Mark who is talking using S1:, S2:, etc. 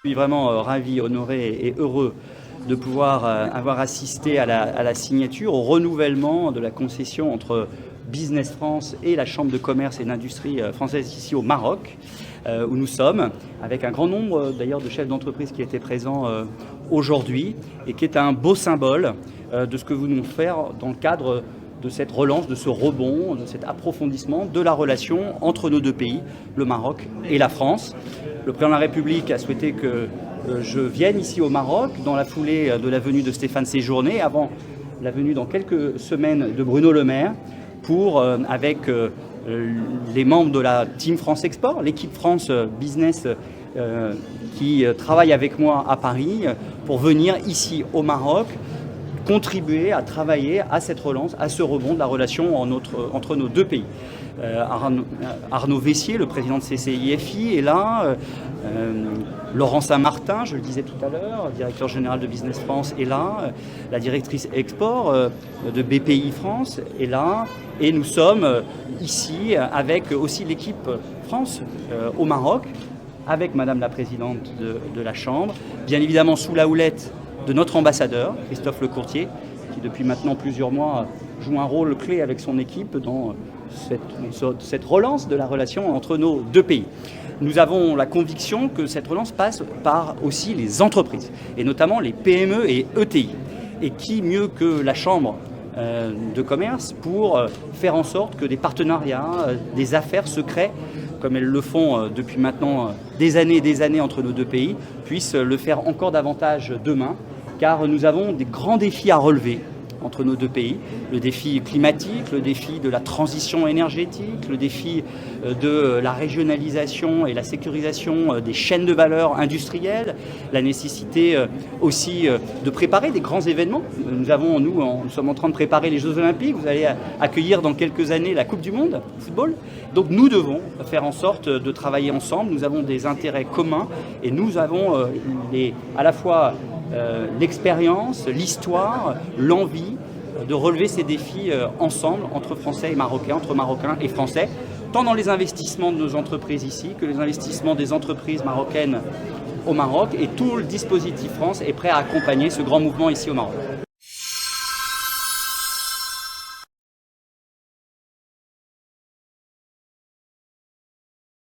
S1: Je suis vraiment ravi, honoré et heureux de pouvoir avoir assisté à la signature, au renouvellement de la concession entre Business France et la Chambre de commerce et d'industrie française ici au Maroc, où nous sommes, avec un grand nombre d'ailleurs de chefs d'entreprise qui étaient présents aujourd'hui et qui est un beau symbole de ce que nous voulons faire dans le cadre de cette relance, de ce rebond, de cet approfondissement de la relation entre nos deux pays, le Maroc et la France. Le président de la République a souhaité que je vienne ici au Maroc dans la foulée de la venue de Stéphane Séjourné, avant la venue dans quelques semaines de Bruno Le Maire, pour, avec les membres de la Team France Export, l'équipe France Business qui travaille avec moi à Paris, pour venir ici au Maroc contribuer à travailler à cette relance, à ce rebond de la relation entre nos deux pays. Arnaud Vessier, le président de CCIFI, est là. Laurent Saint-Martin, je le disais tout à l'heure, directeur général de Business France, est là. La directrice export de BPI France est là. Et nous sommes ici avec aussi l'équipe France au Maroc, avec Madame la Présidente de la Chambre, bien évidemment sous la houlette de notre ambassadeur, Christophe Lecourtier, qui depuis maintenant plusieurs mois joue un rôle clé avec son équipe dans cette relance de la relation entre nos deux pays. Nous avons la conviction que cette relance passe par aussi les entreprises, et notamment les PME et ETI. Et qui mieux que la Chambre de commerce pour faire en sorte que des partenariats, des affaires se créent, comme elles le font depuis maintenant des années entre nos deux pays, puissent le faire encore davantage demain, car nous avons des grands défis à relever entre nos deux pays. Le défi climatique, le défi de la transition énergétique, le défi de la régionalisation et la sécurisation des chaînes de valeur industrielles, la nécessité aussi de préparer des grands événements. Nous sommes en train de préparer les Jeux Olympiques, vous allez accueillir dans quelques années la Coupe du Monde de football. Donc nous devons faire en sorte de travailler ensemble, nous avons des intérêts communs et nous avons à la fois l'expérience, l'histoire, l'envie de relever ces défis ensemble entre Français et Marocains, entre Marocains et Français, tant dans les investissements de nos entreprises ici que les investissements des entreprises marocaines au Maroc, et tout le dispositif France est prêt à accompagner ce grand mouvement ici au Maroc.